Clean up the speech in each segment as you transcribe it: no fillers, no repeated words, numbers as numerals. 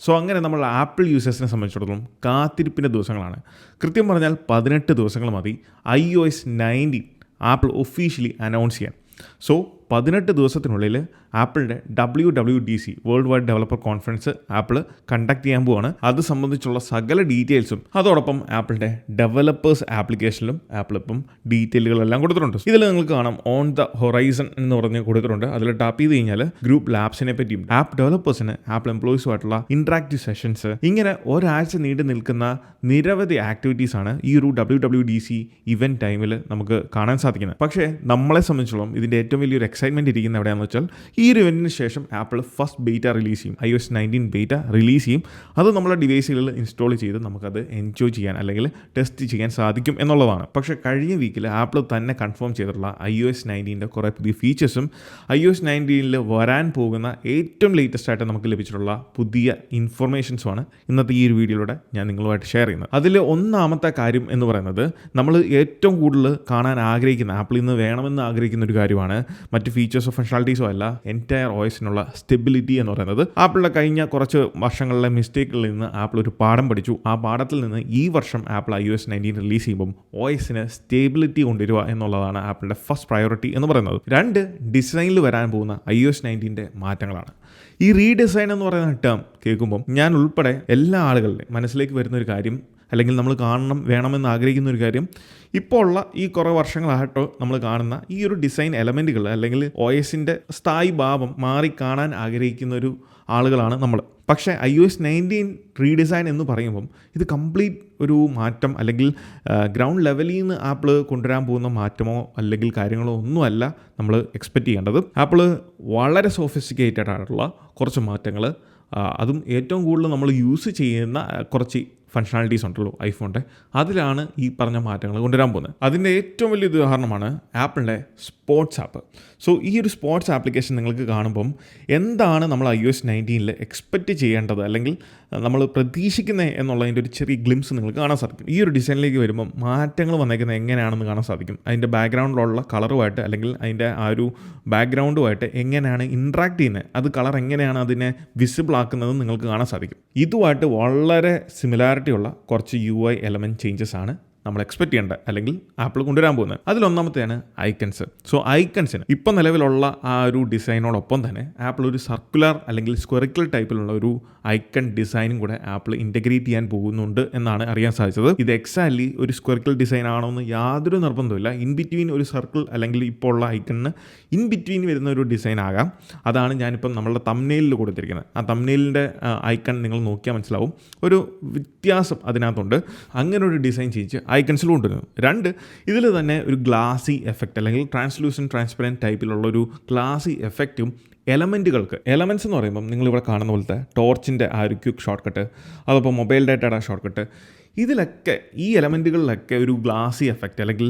So അങ്ങനെ നമ്മൾ apple യൂസേഴ്സിനെ സംബന്ധിച്ചിടത്തോളം കാത്തിരിപ്പിൻ്റെ ദിവസങ്ങളാണ്. കൃത്യം പറഞ്ഞാൽ 18 ദിവസങ്ങൾ മതി iOS 19 ആപ്പിൾ ഒഫീഷ്യലി അനൗൺസ് ചെയ്യാൻ. സോ 18 ദിവസത്തിനുള്ളിൽ ആപ്പിളിൻ്റെ WWDC world wide developer conference apple conduct ചെയ്യാൻ പോവാണ്. അത് സംബന്ധിച്ചുള്ള സകല ഡീറ്റെയിൽസും അതോടൊപ്പം ആപ്പിളിൻ്റെ ഡെവലപ്പേഴ്സ് ആപ്ലിക്കേഷനിലും ആപ്പിൾ ഇപ്പം ഡീറ്റെയിലുകളെല്ലാം കൊടുത്തിട്ടുണ്ട്. ഇതിൽ നിങ്ങൾക്ക് കാണാം ഓൺ ദ ഹൊറൈസൺ എന്ന് പറഞ്ഞ് കൊടുത്തിട്ടുണ്ട്. അതിൽ ടാപ്പ് ചെയ്ത് കഴിഞ്ഞാൽ ഗ്രൂപ്പ് ലാബ്സിനെ പറ്റിയും ആപ്പ് ഡെവലപ്പേഴ്സിന് ആപ്പിൾ എംപ്ലോയീസുമായിട്ടുള്ള ഇൻട്രാക്റ്റീവ് സെഷൻസ് ഇങ്ങനെ ഒരാഴ്ച നീണ്ടു നിൽക്കുന്ന നിരവധി ആക്ടിവിറ്റീസ് ആണ് ഈ ഒരു WWDC ഇവന്റ് ടൈമിൽ നമുക്ക് കാണാൻ സാധിക്കുന്നത്. പക്ഷേ നമ്മളെ സംബന്ധിച്ചോളം ഇതിൻ്റെ ഏറ്റവും വലിയൊരു എക്സൈറ്റ്മെൻറ്റ് ഇരിക്കുന്ന എവിടെയാണെന്ന് വെച്ചാൽ ഈ ഒരു ഇവൻറ്റിന് ശേഷം ആപ്പിൾ ഫസ്റ്റ് ബീറ്റ റിലീസ് ചെയ്യും, iOS 19 ബീറ്റ റിലീസ് ചെയ്യും. അത് നമ്മുടെ ഡിവൈസുകളിൽ ഇൻസ്റ്റാൾ ചെയ്ത് നമുക്കത് എൻജോയ് ചെയ്യാൻ അല്ലെങ്കിൽ ടെസ്റ്റ് ചെയ്യാൻ സാധിക്കും എന്നുള്ളതാണ്. പക്ഷേ കഴിഞ്ഞ വീക്കിൽ ആപ്പിൾ തന്നെ കൺഫേം ചെയ്തിട്ടുള്ള iOS 19 കുറേ പുതിയ ഫീച്ചേഴ്സും iOS 19 വരാൻ പോകുന്ന ഏറ്റവും ലേറ്റസ്റ്റ് ആയിട്ട് നമുക്ക് ലഭിച്ചിട്ടുള്ള പുതിയ ഇൻഫർമേഷൻസുമാണ് ഇന്നത്തെ ഈ ഒരു വീഡിയോയിലൂടെ ഞാൻ നിങ്ങളുമായിട്ട് ഷെയർ ചെയ്യുന്നത്. അതിൽ ഒന്നാമത്തെ കാര്യം എന്ന് പറയുന്നത് നമ്മൾ ഏറ്റവും കൂടുതൽ കാണാൻ ആഗ്രഹിക്കുന്ന ആപ്പിളിൽ നിന്ന് വേണമെന്ന് ആഗ്രഹിക്കുന്ന ഒരു കാര്യമാണ് മറ്റ് ഫീച്ചേഴ്സോ ഫങ്ഷണാലിറ്റീസോ അല്ല, എൻറ്റയർ OSനുള്ള സ്റ്റെബിലിറ്റി എന്ന് പറയുന്നത്. ആപ്പിളിൻ്റെ കഴിഞ്ഞ കുറച്ച് വർഷങ്ങളിലെ മിസ്റ്റേക്കുകളിൽ നിന്ന് ആപ്പിൾ ഒരു പാഠം പഠിച്ചു. ആ പാഠത്തിൽ നിന്ന് ഈ വർഷം ആപ്പിൾ iOS 19 റിലീസ് ചെയ്യുമ്പം OSന് സ്റ്റേബിലിറ്റി കൊണ്ടുവരിക എന്നുള്ളതാണ് ആപ്പിളിൻ്റെ ഫസ്റ്റ് പ്രയോറിറ്റി എന്ന് പറയുന്നത്. 2 ഡിസൈനിൽ വരാൻ പോകുന്ന iOS 19 മാറ്റങ്ങളാണ്. ഈ റീഡിസൈൻ എന്ന് പറയുന്ന ടേം കേൾക്കുമ്പം ഞാൻ ഉൾപ്പെടെ എല്ലാ ആളുകളുടെയും മനസ്സിലേക്ക് വരുന്ന ഒരു കാര്യം, അല്ലെങ്കിൽ നമ്മൾ വേണമെന്ന് ആഗ്രഹിക്കുന്ന ഒരു കാര്യം, ഇപ്പോൾ ഉള്ള ഈ കുറേ വർഷങ്ങളായിട്ടോ നമ്മൾ കാണുന്ന ഈ ഒരു ഡിസൈൻ എലമെൻറ്റുകൾ അല്ലെങ്കിൽ OSൻ്റെ സ്ഥായി ഭാവം മാറി കാണാൻ ആഗ്രഹിക്കുന്ന ഒരു ആളുകളാണ് നമ്മൾ. പക്ഷേ iOS 19 റീഡിസൈൻ എന്ന് പറയുമ്പം ഇത് കംപ്ലീറ്റ് ഒരു മാറ്റം അല്ലെങ്കിൽ ഗ്രൗണ്ട് ലെവലിൽ നിന്ന് ആപ്പിൾ കൊണ്ടുവരാൻ പോകുന്ന മാറ്റമോ അല്ലെങ്കിൽ കാര്യങ്ങളോ ഒന്നുമല്ല നമ്മൾ എക്സ്പെക്റ്റ് ചെയ്യേണ്ടത്. ആപ്പിൾ വളരെ സോഫിസ്റ്റിക്കേറ്റഡ് ആയിട്ടുള്ള കുറച്ച് മാറ്റങ്ങൾ, അതും ഏറ്റവും കൂടുതൽ നമ്മൾ യൂസ് ചെയ്യുന്ന കുറച്ച് ഫങ്ഷണാലിറ്റീസ് ഉണ്ടല്ലോ ഐഫോണിൻ്റെ, അതിലാണ് ഈ പറഞ്ഞ മാറ്റങ്ങൾ കൊണ്ടുവരാൻ പോകുന്നത്. അതിൻ്റെ ഏറ്റവും വലിയ ഉദാഹരണമാണ് ആപ്പിളിൻ്റെ സ്പോർട്സ് ആപ്പ്. സോ ഈ ഒരു സ്പോർട്സ് ആപ്ലിക്കേഷൻ നിങ്ങൾക്ക് കാണുമ്പം എന്താണ് നമ്മൾ iOS 19 എക്സ്പെക്റ്റ് ചെയ്യേണ്ടത് അല്ലെങ്കിൽ നമ്മൾ പ്രതീക്ഷിക്കുന്നത് എന്നുള്ളതിൻ്റെ ഒരു ചെറിയ ഗ്ലിംസ് നിങ്ങൾക്ക് കാണാൻ സാധിക്കും. ഈ ഒരു ഡിസൈനിലേക്ക് വരുമ്പം മാറ്റങ്ങൾ വന്നേക്കുന്നത് എങ്ങനെയാണെന്ന് കാണാൻ സാധിക്കും. അതിൻ്റെ ബാക്ക്ഗ്രൗണ്ടിലുള്ള കളറുമായിട്ട് അല്ലെങ്കിൽ അതിൻ്റെ ആ ഒരു ബാക്ക്ഗ്രൗണ്ടുമായിട്ട് എങ്ങനെയാണ് ഇൻട്രാക്ട് ചെയ്യുന്നത്, അത് കളർ എങ്ങനെയാണ് അതിനെ വിസിബിൾ ആക്കുന്നതെന്ന് നിങ്ങൾക്ക് കാണാൻ സാധിക്കും. ഇതുമായിട്ട് വളരെ സിമിലാരിറ്റി ഉള്ള കുറച്ച് UI എലമെൻറ്റ് ചേഞ്ചസ് ആണ് നമ്മൾ എക്സ്പെക്ട് ചെയ്യേണ്ടത് അല്ലെങ്കിൽ ആപ്പിൾ കൊണ്ടുവരാൻ പോകുന്നത്. അതിലൊന്നാമത്തെയാണ് ഐക്കൺസ്. സോ ഐക്കൺസിന് ഇപ്പം നിലവിലുള്ള ആ ഒരു ഡിസൈനോടൊപ്പം തന്നെ ആപ്പിൾ ഒരു സർക്കുലർ അല്ലെങ്കിൽ സ്ക്വറിക്കൽ ടൈപ്പിലുള്ള ഒരു ഐക്കൺ ഡിസൈനും കൂടെ ആപ്പിൾ ഇൻറ്റഗ്രേറ്റ് ചെയ്യാൻ പോകുന്നുണ്ട് എന്നാണ് അറിയാൻ സാധിച്ചത്. ഇത് എക്സാക്ട്ലി ഒരു സ്ക്വറിക്കൽ ഡിസൈൻ ആണോ എന്ന് യാതൊരു നിർബന്ധമില്ല. ഇൻ ബിറ്റ്വീൻ ഒരു സർക്കിൾ അല്ലെങ്കിൽ ഇപ്പോൾ ഉള്ള ഐക്കണിന് ഇൻ ബിറ്റ്വീൻ വരുന്ന ഒരു ഡിസൈൻ ആകാം. അതാണ് ഞാനിപ്പം നമ്മളുടെ തംബ്നെയിലിൽ കൊടുത്തിരിക്കുന്നത്. ആ തംബ്നെയിലിൻ്റെ ഐക്കൺ നിങ്ങൾ നോക്കിയാൽ മനസ്സിലാവും ഒരു വ്യത്യാസം അതിനകത്തുണ്ട്. അങ്ങനെ ഒരു ഡിസൈൻ ചെയ്യിച്ച് ഐക്കൺസിൽ കൊണ്ടുവരുന്നു. 2 ഇതിൽ തന്നെ ഒരു ഗ്ലാസി എഫക്റ്റ് അല്ലെങ്കിൽ ട്രാൻസ്പെറൻറ്റ് ടൈപ്പിലുള്ള ഒരു ഗ്ലാസി എഫക്റ്റും എലമെൻറ്റ്സ് എന്ന് പറയുമ്പം നിങ്ങളിവിടെ കാണുന്ന പോലത്തെ ടോർച്ചിൻ്റെ ആ ഒരു ക്വിക്ക് ഷോർട്ട് കട്ട്, അതപ്പോൾ മൊബൈൽ ഡാറ്റയുടെ ഷോർട്ട് കട്ട്, ഇതിലൊക്കെ ഈ എലമെൻറ്റുകളിലൊക്കെ ഒരു ഗ്ലാസി എഫക്റ്റ് അല്ലെങ്കിൽ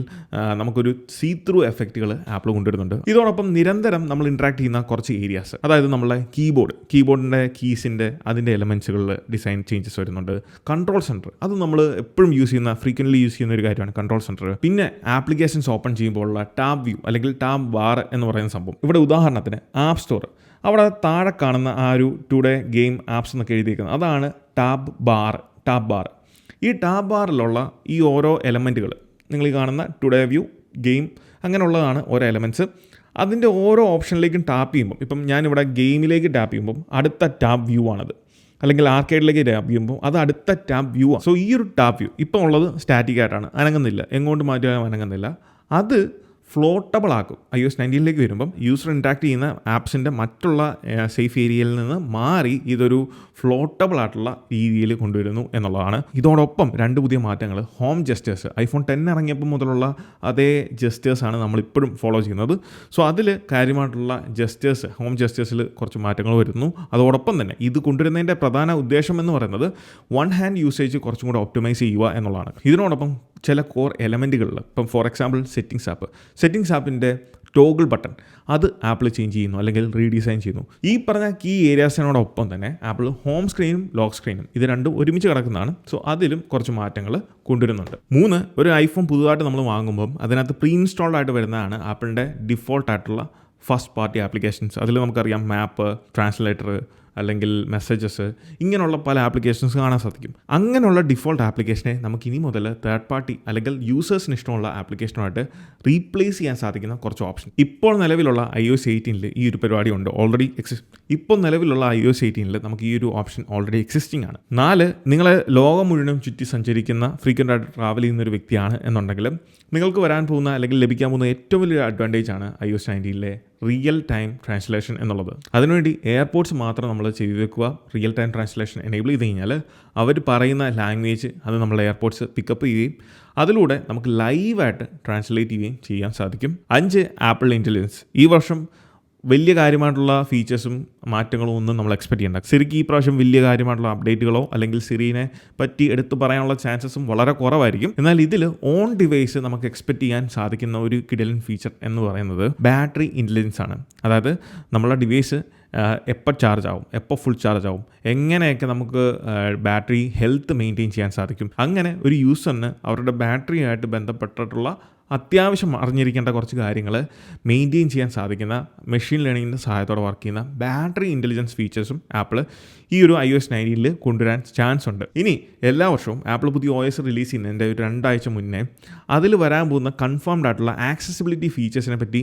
നമുക്കൊരു സീ ത്രൂ എഫക്റ്റുകൾ ആപ്പിൾ കൊണ്ടുവരുന്നുണ്ട്. ഇതോടൊപ്പം നിരന്തരം നമ്മൾ ഇൻട്രാക്ട് ചെയ്യുന്ന കുറച്ച് ഏരിയാസ്, അതായത് നമ്മളെ കീബോർഡിൻ്റെ കീസിൻ്റെ അതിൻ്റെ എലമെൻറ്റ്സുകളിൽ ഡിസൈൻ ചേഞ്ചസ് വരുന്നുണ്ട്. കൺട്രോൾ സെൻറ്റർ, അത് നമ്മൾ എപ്പോഴും ഫ്രീക്വൻ്റ്ലി യൂസ് ചെയ്യുന്ന ഒരു കാര്യമാണ് കൺട്രോൾ സെൻറ്റർ. പിന്നെ ആപ്ലിക്കേഷൻസ് ഓപ്പൺ ചെയ്യുമ്പോഴുള്ള ടാബ് വ്യൂ അല്ലെങ്കിൽ ടാബ് ബാർ എന്ന് പറയുന്ന സംഭവം. ഇവിടെ ഉദാഹരണത്തിന് ആപ്പ് സ്റ്റോർ, അവിടെ താഴെ കാണുന്ന ആ ഒരു ടുഡേ ഗെയിം ആപ്സ് എന്നൊക്കെ എഴുതിയിരിക്കുന്നത് അതാണ് ടാബ് ബാർ. ഈ ടാബ് ബാറിലുള്ള ഈ ഓരോ എലമെൻറ്റുകൾ നിങ്ങൾ ഈ കാണുന്ന ടുഡേ വ്യൂ, ഗെയിം, അങ്ങനെയുള്ളതാണ് ഓരോ എലമെൻറ്റ്സ്. അതിൻ്റെ ഓരോ ഓപ്ഷനിലേക്കും ടാപ്പ് ചെയ്യുമ്പം, ഇപ്പം ഞാനിവിടെ ഗെയിമിലേക്ക് ടാപ്പ് ചെയ്യുമ്പം അടുത്ത ടാബ് വ്യൂ ആണത്, അല്ലെങ്കിൽ ആർക്കേഡിലേക്ക് ടാപ്പ് ചെയ്യുമ്പോൾ അത് അടുത്ത ടാബ് വ്യൂ ആണ്. സോ ഈ ഒരു ടാബ് വ്യൂ ഇപ്പം ഉള്ളത് സ്റ്റാറ്റിക് ആയിട്ടാണ്, അനങ്ങുന്നില്ല, എങ്ങോട്ട് മാറ്റിയാലും അനങ്ങുന്നില്ല. അത് ഫ്ലോട്ടബിൾ ആക്കും. iOS 19 വരുമ്പം യൂസർ ഇൻട്രാക്ട് ചെയ്യുന്ന ആപ്സിൻ്റെ മറ്റുള്ള സേഫ് ഏരിയയിൽ നിന്ന് മാറി ഇതൊരു ഫ്ലോട്ടബിൾ ആയിട്ടുള്ള രീതിയിൽ കൊണ്ടുവരുന്നു എന്നുള്ളതാണ്. ഇതോടൊപ്പം 2 പുതിയ മാറ്റങ്ങൾ, ഹോം ജെസ്റ്റേഴ്സ്, iPhone 10 ഇറങ്ങിയപ്പോൾ മുതലുള്ള അതേ ജെസ്റ്റേഴ്സാണ് നമ്മളിപ്പോഴും ഫോളോ ചെയ്യുന്നത്. സോ അതിൽ കാര്യമായിട്ടുള്ള ഹോം ജെസ്റ്റേഴ്സിൽ കുറച്ച് മാറ്റങ്ങൾ വരുന്നു. അതോടൊപ്പം തന്നെ ഇത് കൊണ്ടുവരുന്നതിൻ്റെ പ്രധാന ഉദ്ദേശം എന്ന് പറയുന്നത് വൺ ഹാൻഡ് യൂസേജ് കുറച്ചും കൂടെ ഒപ്റ്റിമൈസ് ചെയ്യുക എന്നുള്ളതാണ്. ഇതിനോടൊപ്പം ചില കോർ എലമെൻറ്റുകളിൽ, ഇപ്പം ഫോർ എക്സാമ്പിൾ സെറ്റിംഗ്സ് ആപ്പിൻ്റെ ടോഗിൾ ബട്ടൺ അത് ആപ്പിൾ ചേഞ്ച് ചെയ്യുന്നു അല്ലെങ്കിൽ റീഡിസൈൻ ചെയ്യുന്നു. ഈ പറഞ്ഞ കീ ഏരിയാസിനോടൊപ്പം തന്നെ ആപ്പിൾ ഹോം സ്ക്രീനും ലോക്ക് സ്ക്രീനും ഇത് രണ്ടും ഒരുമിച്ച് കിടക്കുന്നതാണ്. സോ അതിലും കുറച്ച് മാറ്റങ്ങൾ കൊണ്ടുവരുന്നുണ്ട്. 3, ഒരു ഐഫോൺ പുതുതായിട്ട് നമ്മൾ വാങ്ങുമ്പം അതിനകത്ത് പ്രീ ഇൻസ്റ്റാൾഡ് ആയിട്ട് വരുന്നതാണ് ആപ്പിളിൻ്റെ ഡിഫോൾട്ട് ആയിട്ടുള്ള ഫസ്റ്റ് പാർട്ടി ആപ്ലിക്കേഷൻസ്. അതിൽ നമുക്കറിയാം മാപ്പ്, ട്രാൻസ്ലേറ്റർ, അല്ലെങ്കിൽ മെസ്സേജസ്, ഇങ്ങനെയുള്ള പല ആപ്ലിക്കേഷൻസ് കാണാൻ സാധിക്കും. അങ്ങനെയുള്ള ഡിഫോൾട്ട് ആപ്ലിക്കേഷനെ നമുക്ക് ഇനി മുതൽ തേർഡ് പാർട്ടി അല്ലെങ്കിൽ യൂസേഴ്സിന് ഇഷ്ടമുള്ള ആപ്ലിക്കേഷനുമായിട്ട് റീപ്ലേസ് ചെയ്യാൻ സാധിക്കുന്ന കുറച്ച് ഓപ്ഷൻ ഇപ്പോൾ നിലവിലുള്ള iOS 18 ഈ ഒരു പരിപാടി ഉണ്ട്. ഓൾറെഡി ഇപ്പോൾ നിലവിലുള്ള iOS 18 നമുക്ക് ഈ ഒരു ഓപ്ഷൻ ഓൾറെഡി എക്സിസ്റ്റിംഗ് ആണ്. 4, നിങ്ങളെ ലോകം മുഴുവനും ചുറ്റി സഞ്ചരിക്കുന്ന ഫ്രീക്വൻ്റ് ആയിട്ട് ട്രാവൽ ചെയ്യുന്ന ഒരു വ്യക്തിയാണ് എന്നുണ്ടെങ്കിൽ നിങ്ങൾക്ക് വരാൻ പോകുന്ന അല്ലെങ്കിൽ ലഭിക്കാൻ പോകുന്ന ഏറ്റവും വലിയ അഡ്വാൻറ്റേജ് ആണ് iOS 19 റിയൽ ടൈം ട്രാൻസ്ലേഷൻ എന്നുള്ളത്. അതിനുവേണ്ടി എയർപോർട്ട്സ് മാത്രം നമ്മൾ ചെയ്തു വെക്കുക. റിയൽ ടൈം ട്രാൻസ്ലേഷൻ എനേബിൾ ചെയ്ത് കഴിഞ്ഞാൽ അവർ പറയുന്ന ലാംഗ്വേജ് അത് നമ്മൾ എയർപോർട്ട്സ് പിക്കപ്പ് ചെയ്യുകയും അതിലൂടെ നമുക്ക് ലൈവായിട്ട് ട്രാൻസ്ലേറ്റ് ചെയ്യുകയും ചെയ്യാൻ സാധിക്കും. 5, ആപ്പിൾ ഇൻ്റലിജൻസ്. ഈ വർഷം വലിയ കാര്യമായിട്ടുള്ള ഫീച്ചേഴ്സും മാറ്റങ്ങളും ഒന്നും നമ്മൾ എക്സ്പെക്ട് ചെയ്യേണ്ട. സിറിക്ക് ഈ പ്രാവശ്യം വലിയ കാര്യമായിട്ടുള്ള അപ്ഡേറ്റുകളോ അല്ലെങ്കിൽ സിറിനെ പറ്റി എടുത്ത് പറയാനുള്ള ചാൻസസും വളരെ കുറവായിരിക്കും. എന്നാൽ ഇതിൽ ഓൺ ഡിവൈസ് നമുക്ക് എക്സ്പെക്ട് ചെയ്യാൻ സാധിക്കുന്ന ഒരു കിടിലൻ ഫീച്ചർ എന്ന് പറയുന്നത് ബാറ്ററി ഇൻ്റലിജൻസ് ആണ്. അതായത് നമ്മളെ ഡിവൈസ് എപ്പോൾ ചാർജ് ആവും, എപ്പോൾ ഫുൾ ചാർജ് ആവും, എങ്ങനെയൊക്കെ നമുക്ക് ബാറ്ററി ഹെൽത്ത് മെയിൻറ്റെയിൻ ചെയ്യാൻ സാധിക്കും. അങ്ങനെ ഒരു യൂസറിന് അവരുടെ ബാറ്ററിയായിട്ട് ബന്ധപ്പെട്ടിട്ടുള്ള അത്യാവശ്യം അറിഞ്ഞിരിക്കേണ്ട കുറച്ച് കാര്യങ്ങൾ മെയിൻറ്റെയിൻ ചെയ്യാൻ സാധിക്കുന്ന മെഷീൻ ലേണിങ്ങിൻ്റെ സഹായത്തോടെ വർക്ക് ചെയ്യുന്ന ബാറ്ററി ഇൻ്റലിജൻസ് ഫീച്ചേഴ്സും ആപ്പിൾ ഈ ഒരു iOS 19 കൊണ്ടുവരാൻ ചാൻസ് ഉണ്ട്. ഇനി എല്ലാ വർഷവും ആപ്പിൾ പുതിയ OS റിലീസ് ചെയ്യുന്നതിൻ്റെ ഒരു 2 ആഴ്ച മുന്നേ അതിൽ വരാൻ പോകുന്ന കൺഫേംഡ് ആയിട്ടുള്ള ആക്സസിബിലിറ്റി ഫീച്ചേഴ്സിനെ പറ്റി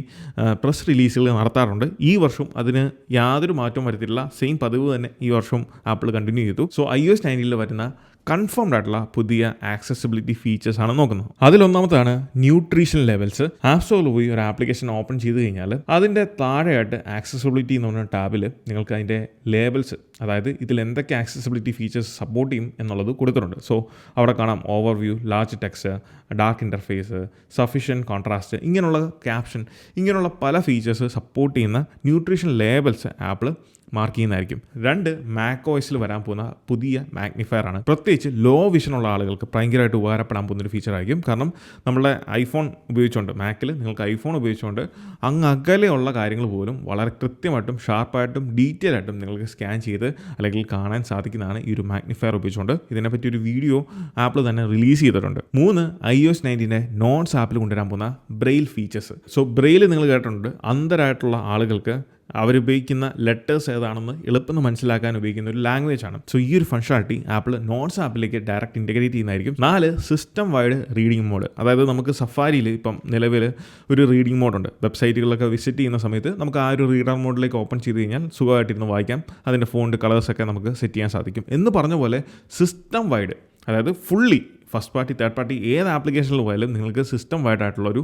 പ്രസ് റിലീസുകൾ നടത്താറുണ്ട്. ഈ വർഷം അതിന് യാതൊരു മാറ്റവും വരുത്തിയിട്ടില്ല. സെയിം പതിവ് തന്നെ ഈ വർഷവും ആപ്പിൾ കണ്ടിന്യൂ ചെയ്തു. സോ iOS 19 വരുന്ന കൺഫേംഡ് ആയിട്ടുള്ള പുതിയ ആക്സസിബിലിറ്റി ഫീച്ചേഴ്സ് ആണ് നോക്കുന്നത്. അതിലൊന്നാമതാണ് ന്യൂട്രീഷൻ ലെവൽസ്. ആപ്പ് സ്റ്റോറിൽ പോയി ഒരു ആപ്ലിക്കേഷൻ ഓപ്പൺ ചെയ്ത് കഴിഞ്ഞാൽ അതിൻ്റെ താഴെയായിട്ട് ആക്സസിബിലിറ്റി എന്ന് പറഞ്ഞ ടാബിൽ നിങ്ങൾക്ക് അതിൻ്റെ ലേബൽസ്, അതായത് ഇതിൽ എന്തൊക്കെ ആക്സസിബിലിറ്റി ഫീച്ചേഴ്സ് സപ്പോർട്ട് ചെയ്യും എന്നുള്ളത് കൊടുത്തിട്ടുണ്ട്. സോ അവിടെ കാണാം overview, large text, dark interface, sufficient contrast, ഇങ്ങനെയുള്ള ക്യാപ്ഷൻ, ഇങ്ങനെയുള്ള പല ഫീച്ചേഴ്സ് സപ്പോർട്ട് ചെയ്യുന്ന ന്യൂട്രീഷൻ ലേബൽസ് ആപ്പിൾ മാർക്ക് ചെയ്യുന്നതായിരിക്കും. 2, macOSൽ വരാൻ പോകുന്ന പുതിയ മാഗ്നിഫയർ ആണ്. പ്രത്യേകിച്ച് ലോ വിഷനുള്ള ആളുകൾക്ക് ഭയങ്കരമായിട്ട് ഉപകാരപ്പെടാൻ പോകുന്നൊരു ഫീച്ചറായിരിക്കും. കാരണം നമ്മുടെ ഐഫോൺ ഉപയോഗിച്ചുകൊണ്ട്, മാക്കിൽ നിങ്ങൾക്ക് ഐഫോൺ ഉപയോഗിച്ചുകൊണ്ട് അങ്ങ് അകലെയുള്ള കാര്യങ്ങൾ പോലും വളരെ കൃത്യമായിട്ടും ഷാർപ്പായിട്ടും ഡീറ്റെയിൽ ആയിട്ടും നിങ്ങൾക്ക് സ്കാൻ ചെയ്ത് അല്ലെങ്കിൽ കാണാൻ സാധിക്കുന്നതാണ് ഈ ഒരു മാഗ്നിഫയർ ഉപയോഗിച്ചുകൊണ്ട്. ഇതിനെപ്പറ്റി ഒരു വീഡിയോ ആപ്പിൾ തന്നെ റിലീസ് ചെയ്തിട്ടുണ്ട്. 3, iOS 19 നോട്ട്സ് ആപ്പിൽ കൊണ്ടുവരാൻ പോകുന്ന ബ്രെയിൽ ഫീച്ചേഴ്സ്. സോ ബ്രെയിൽ നിങ്ങൾ കേട്ടിട്ടുണ്ട്, അന്ധരായിട്ടുള്ള ആളുകൾക്ക് അവരുപയോഗിക്കുന്ന ലെറ്റേഴ്സ് ഏതാണെന്ന് എളുപ്പം മനസ്സിലാക്കാൻ ഉപയോഗിക്കുന്ന ഒരു ലാംഗ്വേജ് ആണ്. സോ ഈ ഒരു ഫംഗ്ഷനാലിറ്റി ആപ്പിൾ നോട്ട്സ് ആപ്പിലേക്ക് ഡയറക്റ്റ് ഇൻറ്റഗ്രേറ്റ് ചെയ്യുന്നതായിരിക്കും. 4, സിസ്റ്റം വൈഡ് റീഡിംഗ് മോഡ്. അതായത് നമുക്ക് സഫാരിയിൽ ഇപ്പം നിലവിൽ ഒരു റീഡിംഗ് മോഡുണ്ട്. വെബ്സൈറ്റുകളിലൊക്കെ വിസിറ്റ് ചെയ്യുന്ന സമയത്ത് നമുക്ക് ആ ഒരു റീഡർ മോഡിലേക്ക് ഓപ്പൺ ചെയ്ത് കഴിഞ്ഞാൽ സുഖമായിട്ടിരുന്ന് വായിക്കാം. അതിൻ്റെ ഫോണ്ട് കളേഴ്സൊക്കെ നമുക്ക് സെറ്റ് ചെയ്യാൻ സാധിക്കും. എന്ന് പറഞ്ഞ പോലെ സിസ്റ്റം വൈഡ്, അതായത് fully first party third party ഏത് ആപ്ലിക്കേഷനിൽ പോയാലും നിങ്ങൾക്ക് സിസ്റ്റം വൈഡ് ആയിട്ടുള്ളൊരു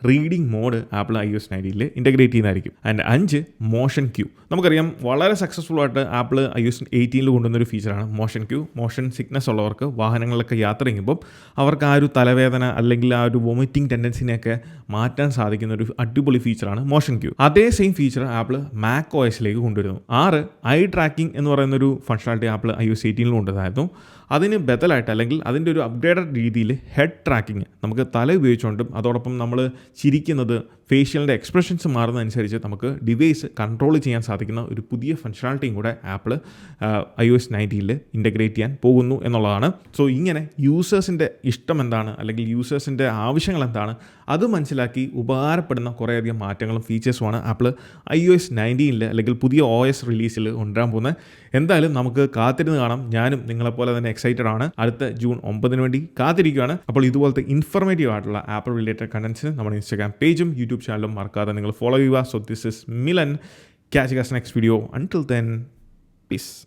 reading mode Apple iOS 19 integrate ചെയ്യുന്നതായിരിക്കും. And 5, motion cue. നമുക്കറിയാം വളരെ സക്സസ്ഫുൾ ആയിട്ട് ആപ്പിൾ iOS 18 കൊണ്ടുവന്നൊരു ഫീച്ചറാണ് മോഷൻ ക്യൂ. മോഷൻ സിക്നസ് ഉള്ളവർക്ക് വാഹനങ്ങളിലൊക്കെ യാത്ര ചെയ്യുമ്പോൾ അവർക്ക് ആ ഒരു തലവേദന അല്ലെങ്കിൽ ആ ഒരു വൊമിറ്റിംഗ് ടെൻഡൻസിനെയൊക്കെ മാറ്റാൻ സാധിക്കുന്ന ഒരു അടിപൊളി ഫീച്ചറാണ് മോഷൻ ക്യൂ. അതേ സെയിം ഫീച്ചർ ആപ്പിൾ macOSലേക്ക് കൊണ്ടുവരുന്നു. 6, ഐ ട്രാക്കിംഗ് എന്ന് പറയുന്നൊരു ഫംഗ്ഷനാലിറ്റി ആപ്പിൾ iOS 18 കൊണ്ടുവന്നായിരുന്നു. അതിന് ബദലായിട്ട് അല്ലെങ്കിൽ അതിൻ്റെ ഒരു അപ്ഗ്രേഡഡ് രീതിയിൽ ഹെഡ് ട്രാക്കിങ്, നമുക്ക് തല ഉപയോഗിച്ചുകൊണ്ടും അതോടൊപ്പം നമ്മൾ ചിരിക്കുന്നത് ഫേഷ്യലിൻ്റെ എക്സ്പ്രഷൻസ് മാറുന്നതനുസരിച്ച് നമുക്ക് ഡിവൈസ് കൺട്രോൾ ചെയ്യാൻ സാധിക്കുന്ന ഒരു പുതിയ ഫംഗ്ഷനാലിറ്റിയും കൂടെ ആപ്പിൾ iOS 19 ഇൻറ്റഗ്രേറ്റ് ചെയ്യാൻ പോകുന്നു എന്നുള്ളതാണ്. സോ ഇങ്ങനെ യൂസേഴ്സിൻ്റെ ഇഷ്ടം എന്താണ് അല്ലെങ്കിൽ യൂസേഴ്സിൻ്റെ ആവശ്യങ്ങൾ എന്താണ് അത് മനസ്സിലാക്കി ഉപകാരപ്പെടുന്ന കുറേയധികം മാറ്റങ്ങളും ഫീച്ചേഴ്സുമാണ് ആപ്പിൾ iOS 19 അല്ലെങ്കിൽ പുതിയ OS റിലീസിൽ കൊണ്ടുവരാൻ പോകുന്നത്. എന്തായാലും നമുക്ക് കാത്തിരുന്ന് കാണാം. ഞാനും നിങ്ങളെപ്പോലെ തന്നെ എക്സൈറ്റഡ് ആണ്. അടുത്ത ജൂൺ 9 വേണ്ടി കാത്തിരിക്കുകയാണ്. അപ്പോൾ ഇതുപോലത്തെ ഇൻഫർമേറ്റീവ് ആയിട്ടുള്ള ആപ്പിൾ റിലേറ്റഡ് കണ്ടൻസിന് നമ്മുടെ ഇൻസ്റ്റാഗ്രാം പേജും യൂട്യൂബ് ചാനലും മറക്കാതെ നിങ്ങൾ ഫോളോ ചെയ്യുക. So this is Milan. Catch you guys next video. Until then, peace.